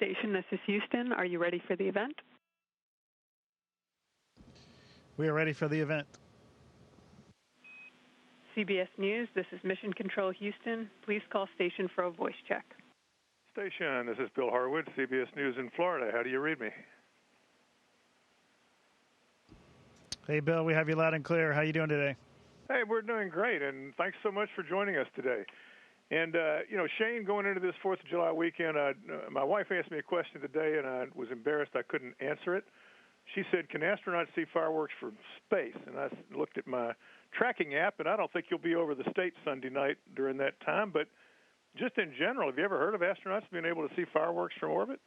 station. This is Houston. Are you ready for the event? We are ready for the event. CBS News, this is Mission Control Houston. Please call station for a voice check. Station, this is Bill Harwood, CBS News in Florida. How do you read me? Hey, Bill, we have you loud and clear. How you doing today? Hey, we're doing great, and thanks so much for joining us today. And, Shane, going into this 4th of July weekend, my wife asked me a question today, and I was embarrassed I couldn't answer it. She said, can astronauts see fireworks from space? And I looked at my tracking app, and I don't think you'll be over the States Sunday night during that time. But just in general, have you ever heard of astronauts being able to see fireworks from orbit?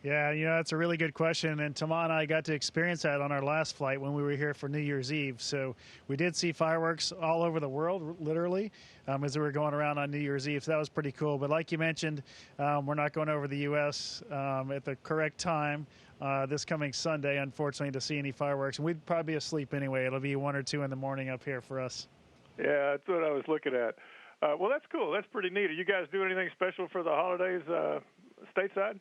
Yeah, that's a really good question. And Tama and I got to experience that on our last flight when we were here for New Year's Eve. So we did see fireworks all over the world, literally, as we were going around on New Year's Eve. So that was pretty cool. But like you mentioned, we're not going over the U.S. At the correct time this coming Sunday, unfortunately, to see any fireworks. And we'd probably be asleep anyway. It'll be 1 or 2 in the morning up here for us. Yeah, that's what I was looking at. Well, that's cool. That's pretty neat. Are you guys doing anything special for the holidays stateside?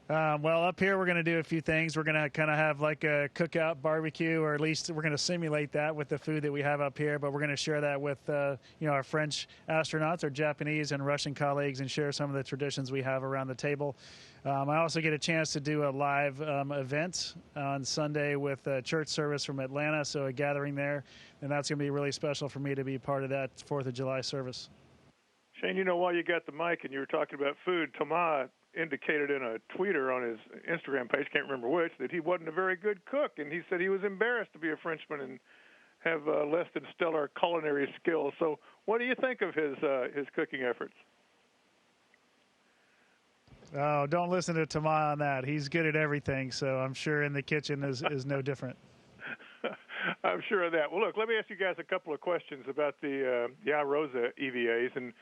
Well, up here we're going to do a few things. We're going to kind of have like a cookout barbecue, or at least we're going to simulate that with the food that we have up here. But we're going to share that with our French astronauts, our Japanese and Russian colleagues, and share some of the traditions we have around the table. I also get a chance to do a live event on Sunday with a church service from Atlanta, so a gathering there, and that's going to be really special for me to be part of that 4th of July service. Shane, while you got the mic and you were talking about food, Tama indicated in a tweeter on his Instagram page, can't remember which, that he wasn't a very good cook, and he said he was embarrassed to be a Frenchman and have less than stellar culinary skills. So what do you think of his cooking efforts? Oh, don't listen to Tama on that. He's good at everything, so I'm sure in the kitchen is no different. I'm sure of that. Well, look, let me ask you guys a couple of questions about the iRosa EVAs. And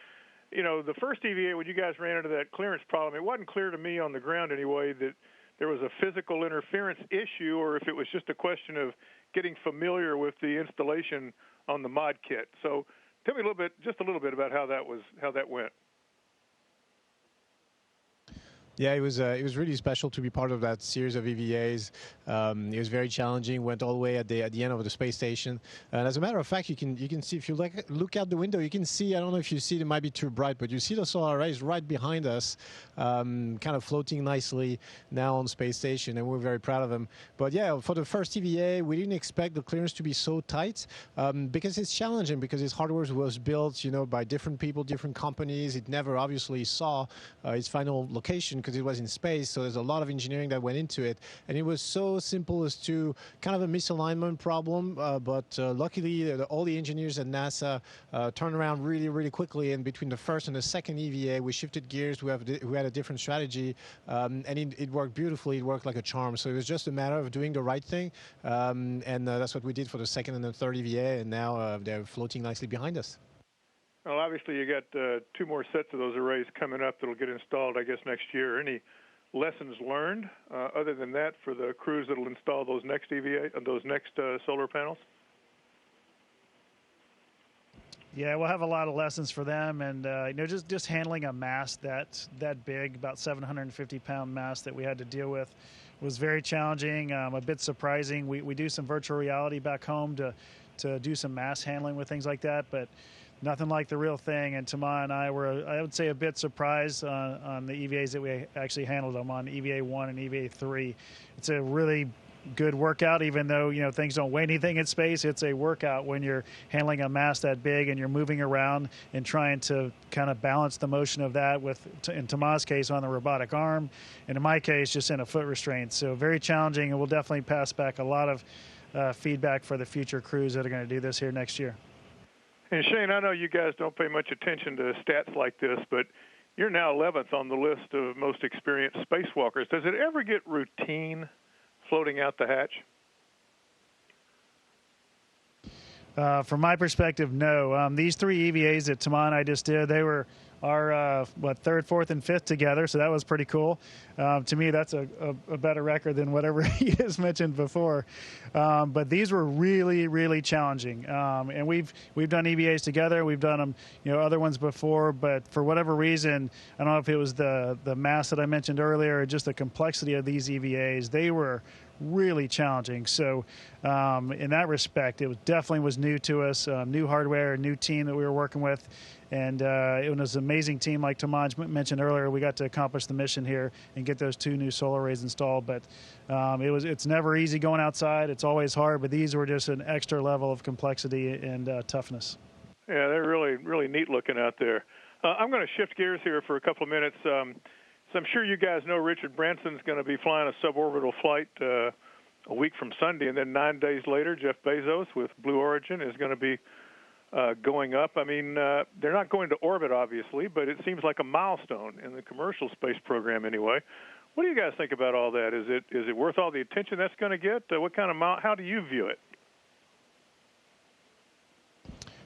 the first EVA, when you guys ran into that clearance problem, it wasn't clear to me on the ground anyway that there was a physical interference issue, or if it was just a question of getting familiar with the installation on the mod kit. So tell me just a little bit about how that went. Yeah, it was really special to be part of that series of EVAs. It was very challenging. Went all the way at the end of the space station. And as a matter of fact, you can see, if you look out the window, you can see. I don't know if you see it might be too bright, but you see the solar arrays right behind us, kind of floating nicely now on space station, and we're very proud of them. But yeah, for the first EVA, we didn't expect the clearance to be so tight because it's challenging, because its hardware was built, by different people, different companies. It never obviously saw its final location because it was in space, so there's a lot of engineering that went into it, and it was so simple as to kind of a misalignment problem, but luckily all the engineers at NASA turned around really, really quickly, and between the first and the second EVA, we shifted gears. We had a different strategy, and it worked beautifully. It worked like a charm, so it was just a matter of doing the right thing, and that's what we did for the second and the third EVA, and now they're floating nicely behind us. Well, obviously, you got 2 more sets of those arrays coming up that'll get installed, I guess, next year. Any lessons learned other than that for the crews that'll install those next EVA, those next solar panels? Yeah, we'll have a lot of lessons for them, and just handling a mast that big, about 750-pound mast that we had to deal with, was very challenging. A bit surprising. We do some virtual reality back home to do some mast handling with things like that, but nothing like the real thing. And Tama and I were, I would say, a bit surprised on the EVAs that we actually handled them on, EVA 1 and EVA 3. It's a really good workout, even though things don't weigh anything in space. It's a workout when you're handling a mast that big and you're moving around and trying to kind of balance the motion of that with, in Tama's case, on the robotic arm, and in my case, just in a foot restraint. So very challenging, and we'll definitely pass back a lot of feedback for the future crews that are going to do this here next year. And Shane, I know you guys don't pay much attention to stats like this, but you're now 11th on the list of most experienced spacewalkers. Does it ever get routine floating out the hatch? From my perspective, no. These 3 EVAs that Tama and I just did, they were our third, fourth, and fifth together. So that was pretty cool. To me, that's a better record than whatever he has mentioned before. But these were really, really challenging. And we've done EVAs together. We've done them, other ones before. But for whatever reason, I don't know if it was the mass that I mentioned earlier, or just the complexity of these EVAs. They were really challenging. So in that respect, it definitely was new to us, new hardware, new team that we were working with. And it was an amazing team, like Tamaj mentioned earlier. We got to accomplish the mission here and get those 2 new solar arrays installed. But it's never easy going outside. It's always hard. But these were just an extra level of complexity and toughness. Yeah, they're really, really neat looking out there. I'm going to shift gears here for a couple of minutes. So I'm sure you guys know Richard Branson's going to be flying a suborbital flight a week from Sunday, and then 9 days later, Jeff Bezos with Blue Origin is going to be going up. I mean, they're not going to orbit, obviously, but it seems like a milestone in the commercial space program anyway. What do you guys think about all that? Is it worth all the attention that's going to get? What kind of how do you view it?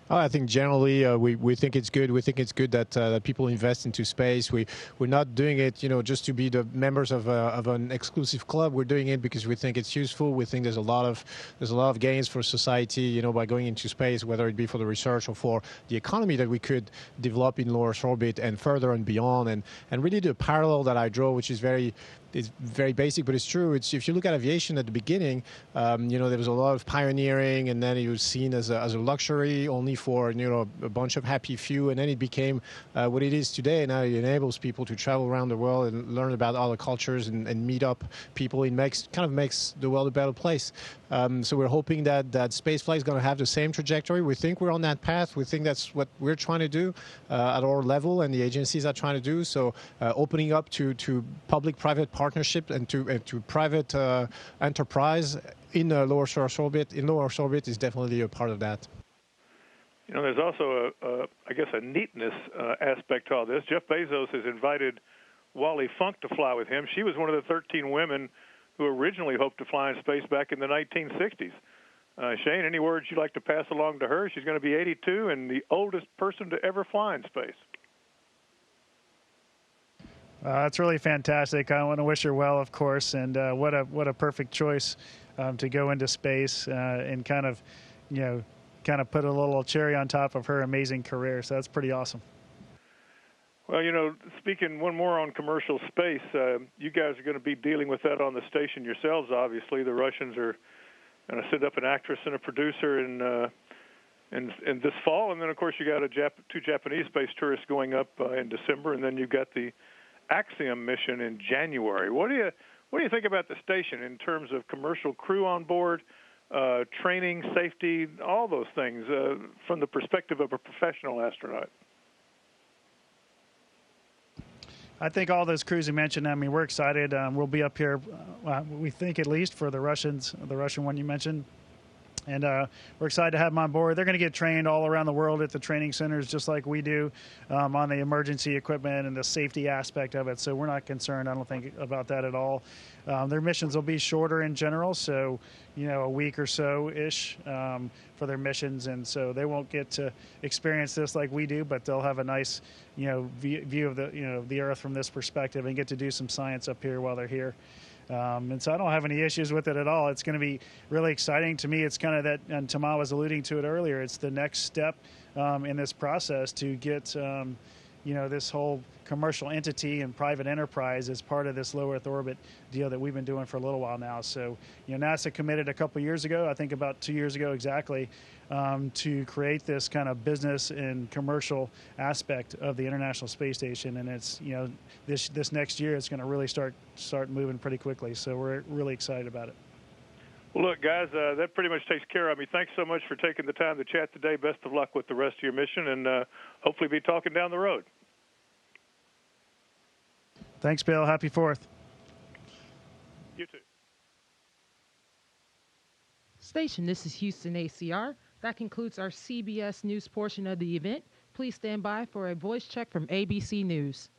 Oh, I think generally we think it's good. We think it's good that people invest into space. We're not doing it, just to be the members of an exclusive club. We're doing it because we think it's useful. We think there's a lot of gains for society, by going into space, whether it be for the research or for the economy that we could develop in low Earth orbit and further and beyond. And really the parallel that I draw, which is it's very basic, but it's true. If you look at aviation at the beginning, there was a lot of pioneering, and then it was seen as a luxury only for a bunch of happy few, and then it became what it is today. Now it enables people to travel around the world and learn about other cultures and meet up people. It makes the world a better place. So we're hoping that spaceflight is going to have the same trajectory. We think we're on that path. We think that's what we're trying to do at our level, and the agencies are trying to do. So opening up to public-private partnership and to private enterprise in low Earth orbit. In low Earth orbit is definitely a part of that. There's also a neatness aspect to all this. Jeff Bezos has invited Wally Funk to fly with him. She was one of the 13 women who originally hoped to fly in space back in the 1960s. Shane, any words you'd like to pass along to her? She's going to be 82 and the oldest person to ever fly in space. That's really fantastic. I want to wish her well, of course, and what a perfect choice to go into space and kind of put a little cherry on top of her amazing career. So that's pretty awesome. Well, speaking one more on commercial space, you guys are going to be dealing with that on the station yourselves, obviously. The Russians are going to send up an actress and a producer in this fall, and then, of course, you got 2 Japanese space tourists going up in December, and then you've got the Axiom mission in January. What do you think about the station in terms of commercial crew on board, training, safety, all those things from the perspective of a professional astronaut? I think all those crews you mentioned, we're excited. We'll be up here, we think at least, for the Russian one you mentioned. And we're excited to have them on board. They're going to get trained all around the world at the training centers, just like we do, on the emergency equipment and the safety aspect of it. So we're not concerned, I don't think, about that at all. Their missions will be shorter in general, so a week or so-ish for their missions. And so they won't get to experience this like we do, but they'll have a nice view of the Earth from this perspective and get to do some science up here while they're here. And so I don't have any issues with it at all. It's going to be really exciting. To me, it's kind of that, and Tama was alluding to it earlier, it's the next step in this process to get, this whole commercial entity and private enterprise as part of this low Earth orbit deal that we've been doing for a little while now. So, NASA committed a couple years ago, I think about 2 years ago exactly, to create this kind of business and commercial aspect of the International Space Station. And it's, this next year, it's going to really start moving pretty quickly. So we're really excited about it. Well, look, guys, that pretty much takes care of me. Thanks so much for taking the time to chat today. Best of luck with the rest of your mission, and hopefully be talking down the road. Thanks, Bill. Happy 4th. You too. Station, this is Houston ACR. That concludes our CBS News portion of the event. Please stand by for a voice check from ABC News.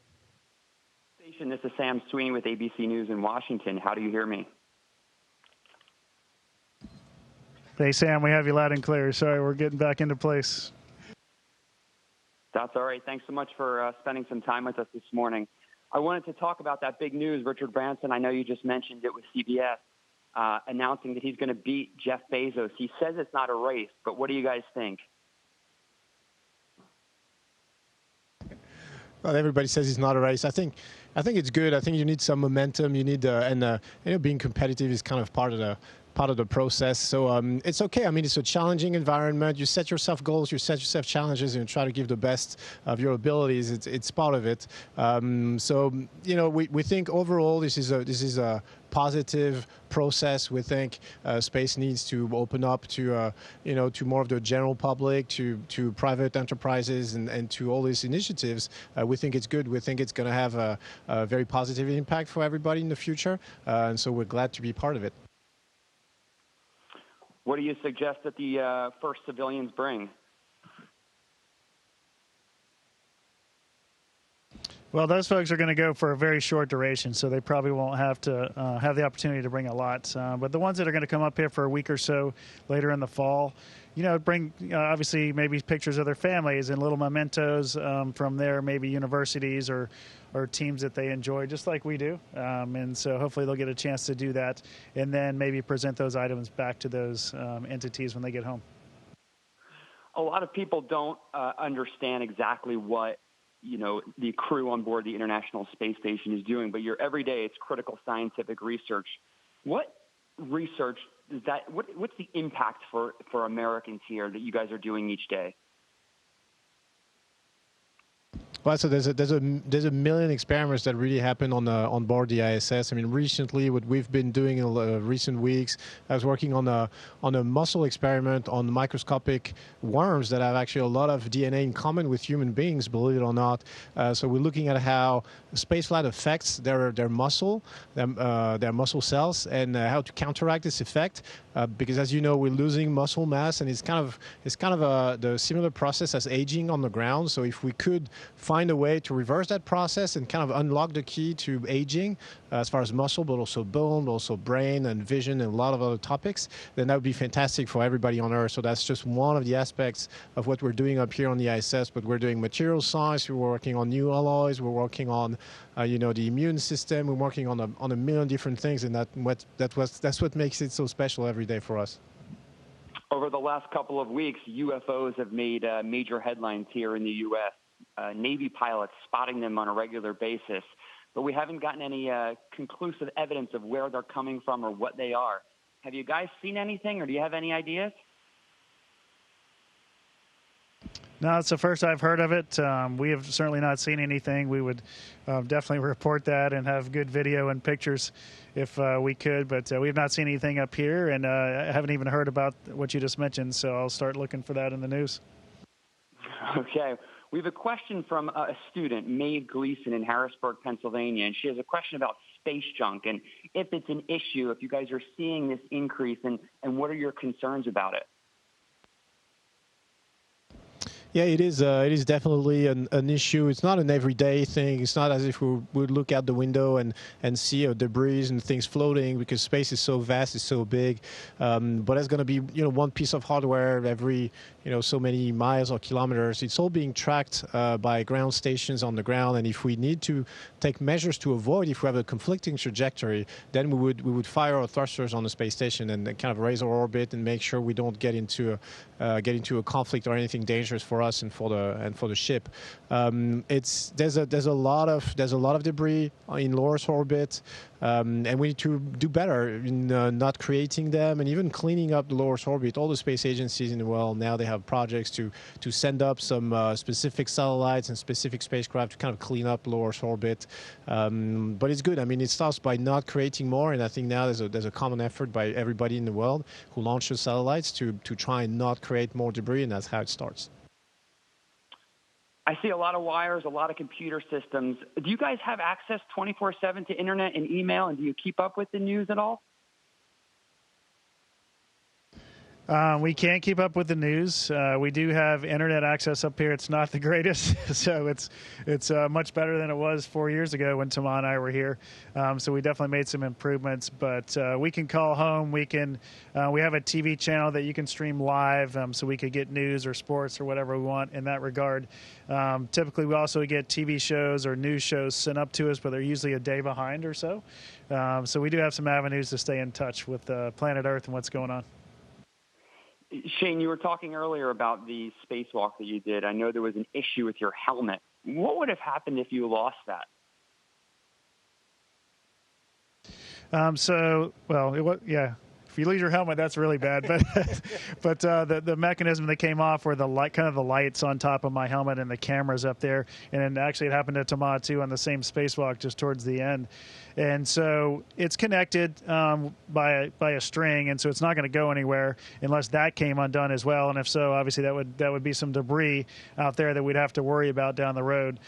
Station, this is Sam Sweeney with ABC News in Washington. How do you hear me? Hey, Sam, we have you loud and clear. Sorry, we're getting back into place. That's all right. Thanks so much for spending some time with us this morning. I wanted to talk about that big news. Richard Branson, I know you just mentioned it with CBS, announcing that he's going to beat Jeff Bezos. He says it's not a race, but what do you guys think? Well, everybody says it's not a race. I think it's good. I think you need some momentum. You need being competitive is kind of part of the process. So it's okay. I mean, it's a challenging environment. You set yourself goals, you set yourself challenges, and you try to give the best of your abilities. It's part of it. So we think overall this is a positive process. We think space needs to open up to to more of the general public, to private enterprises, and to all these initiatives. We think it's good. We think it's going to have a very positive impact for everybody in the future, and so we're glad to be part of it. What do you suggest that the first civilians bring? Well, those folks are going to go for a very short duration, so they probably won't have to have the opportunity to bring a lot. But the ones that are going to come up here for a week or so later in the fall, bring obviously maybe pictures of their families and little mementos from their maybe universities or teams that they enjoy, just like we do. And so hopefully they'll get a chance to do that and then maybe present those items back to those entities when they get home. A lot of people don't understand exactly what the crew on board the International Space Station is doing, but every day it's critical scientific research. What research is that? What's the impact for Americans here that you guys are doing each day? Well, so there's a million experiments that really happen on board the ISS. I mean, recently, what we've been doing in recent weeks, I was working on a muscle experiment on microscopic worms that have actually a lot of DNA in common with human beings, believe it or not. So we're looking at how spaceflight affects their muscle cells, and how to counteract this effect. Because as you know, we're losing muscle mass, and it's kind of the similar process as aging on the ground. So if we could find a way to reverse that process and kind of unlock the key to aging as far as muscle, but also bone, but also brain and vision and a lot of other topics, then that would be fantastic for everybody on Earth. So that's just one of the aspects of what we're doing up here on the ISS. But we're doing material science, we're working on new alloys, we're working on the immune system, we're working on a million different things, and that's what makes it so special every day for us. Over the last couple of weeks, UFOs have made major headlines here in the U.S. Navy pilots spotting them on a regular basis, but we haven't gotten any conclusive evidence of where they're coming from or what they are. Have you guys seen anything, or do you have any ideas? No, it's the first I've heard of it. We have certainly not seen anything. We would definitely report that and have good video and pictures if we could, but we have not seen anything up here, and I haven't even heard about what you just mentioned, so I'll start looking for that in the news. Okay. We have a question from a student, Maeve Gleason in Harrisburg, Pennsylvania, and she has a question about space junk and if it's an issue, if you guys are seeing this increase, and what are your concerns about it? Yeah, it is definitely an issue. It's not an everyday thing. It's not as if we would look out the window and see debris and things floating, because space is so vast, it's so big. But there's going to be one piece of hardware every so many miles or kilometers. It's all being tracked by ground stations on the ground, and if we need to take measures to avoid, if we have a conflicting trajectory, then we would fire our thrusters on the space station and kind of raise our orbit and make sure we don't get into a conflict or anything dangerous for us and for the ship. There's a lot of debris in low Earth orbit, and we need to do better in not creating them and even cleaning up the low Earth orbit. All the space agencies in the world now, they have projects to send up some specific satellites and specific spacecraft to kind of clean up low Earth orbit. But it's good. I mean, it starts by not creating more, and I think now there's a common effort by everybody in the world who launches satellites to try and not create more debris, and that's how it starts. I see a lot of wires, a lot of computer systems. Do you guys have access 24/7 to internet and email, and do you keep up with the news at all? We can't keep up with the news. We do have internet access up here. It's not the greatest, so it's much better than it was 4 years ago when Tama and I were here. So we definitely made some improvements. But we can call home. We have a TV channel that you can stream live, so we could get news or sports or whatever we want in that regard. Typically, we also get TV shows or news shows sent up to us, but they're usually a day behind or so. So we do have some avenues to stay in touch with planet Earth and what's going on. Shane, you were talking earlier about the spacewalk that you did. I know there was an issue with your helmet. What would have happened if you lost that? If you lose your helmet, that's really bad. But the mechanism that came off were the lights on top of my helmet and the cameras up there. And actually, it happened to Tama too on the same spacewalk just towards the end. And so it's connected by a string, and so it's not going to go anywhere unless that came undone as well. And if so, obviously that would be some debris out there that we'd have to worry about down the road.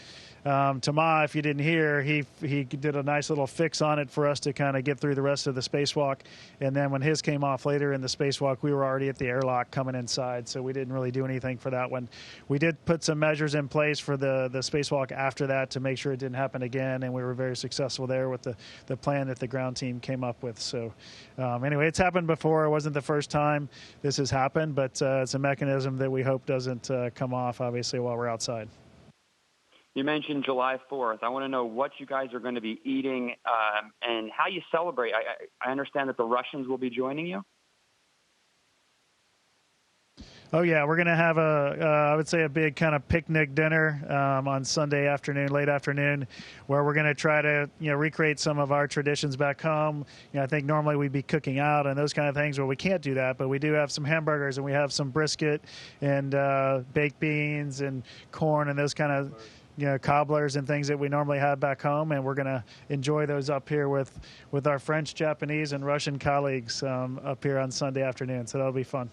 Tama, if you didn't hear, he did a nice little fix on it for us to kind of get through the rest of the spacewalk. And then when his came off later in the spacewalk, we were already at the airlock coming inside, so we didn't really do anything for that one. We did put some measures in place for the spacewalk after that to make sure it didn't happen again, and we were very successful there with the plan that the ground team came up with. So anyway, it's happened before. It wasn't the first time this has happened, but it's a mechanism that we hope doesn't come off, obviously, while we're outside. You mentioned July 4th. I want to know what you guys are going to be eating and how you celebrate. I understand that the Russians will be joining you. Oh, yeah. We're going to have I would say a big kind of picnic dinner on Sunday afternoon, late afternoon, where we're going to try to, recreate some of our traditions back home. I think normally we'd be cooking out and those kind of things. Well, we can't do that, but we do have some hamburgers and we have some brisket and baked beans and corn and those kind of cobblers and things that we normally have back home, and we're going to enjoy those up here with our French, Japanese, and Russian colleagues up here on Sunday afternoon. So that'll be fun.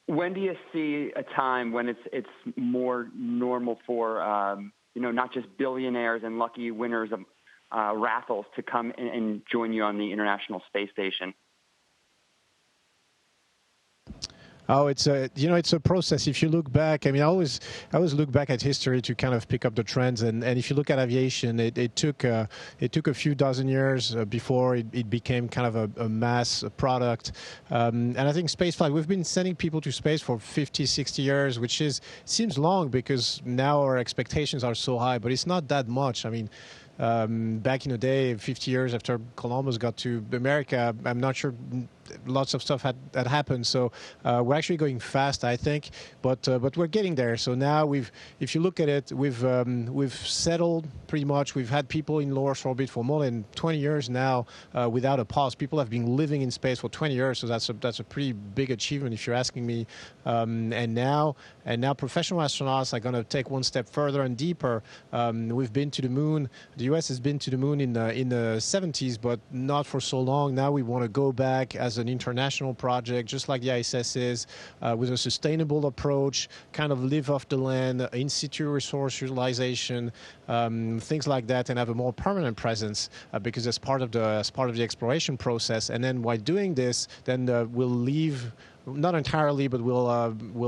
When do you see a time when it's more normal for not just billionaires and lucky winners of raffles to come and join you on the International Space Station? Oh, it's a process. If you look back, I always look back at history to kind of pick up the trends. And if you look at aviation, it took a few dozen years before it became kind of a mass product. And I think spaceflight, we've been sending people to space for 50, 60 years, which seems long because now our expectations are so high, but it's not that much. Back in the day, 50 years after Columbus got to America, I'm not sure lots of stuff had happened. So we're actually going fast, I think, but we're getting there. So now if you look at it, we've settled pretty much. We've had people in low Earth orbit for more than 20 years now without a pause. People have been living in space for 20 years, so that's a pretty big achievement if you're asking me. And now professional astronauts are going to take one step further and deeper. We've been to the moon. The U.S. has been to the moon in the 70s, but not for so long. Now we want to go back as an international project, just like the ISS is, with a sustainable approach, kind of live off the land, in situ resource utilization, things like that, and have a more permanent presence because as part of the exploration process. And then while doing this, then we'll leave. Not entirely, but we'll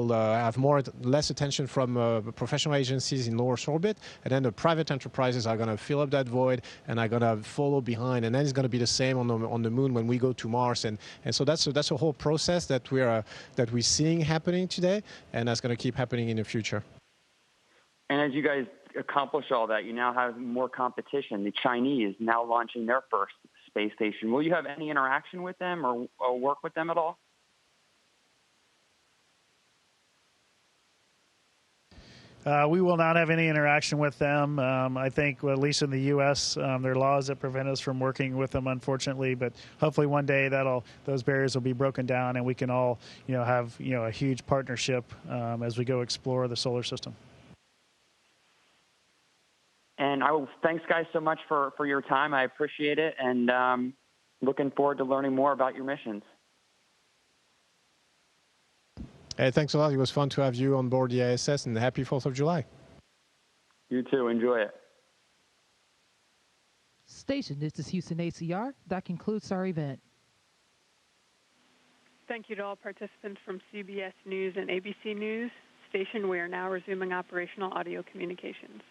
have less attention from professional agencies in low Earth orbit, and then the private enterprises are going to fill up that void and are going to follow behind, and then it's going to be the same on the moon when we go to Mars, and so that's a whole process that we're seeing happening today, and that's going to keep happening in the future. And as you guys accomplish all that, you now have more competition. The Chinese now launching their first space station. Will you have any interaction with them or work with them at all? We will not have any interaction with them. I think, at least in the U.S., there are laws that prevent us from working with them, unfortunately. But hopefully, one day those barriers will be broken down, and we can all, have a huge partnership as we go explore the solar system. And thanks, guys, so much for your time. I appreciate it, and looking forward to learning more about your missions. Hey, thanks a lot. It was fun to have you on board the ISS, and happy 4th of July. You too. Enjoy it. Station, this is Houston ACR. That concludes our event. Thank you to all participants from CBS News and ABC News. Station, we are now resuming operational audio communications.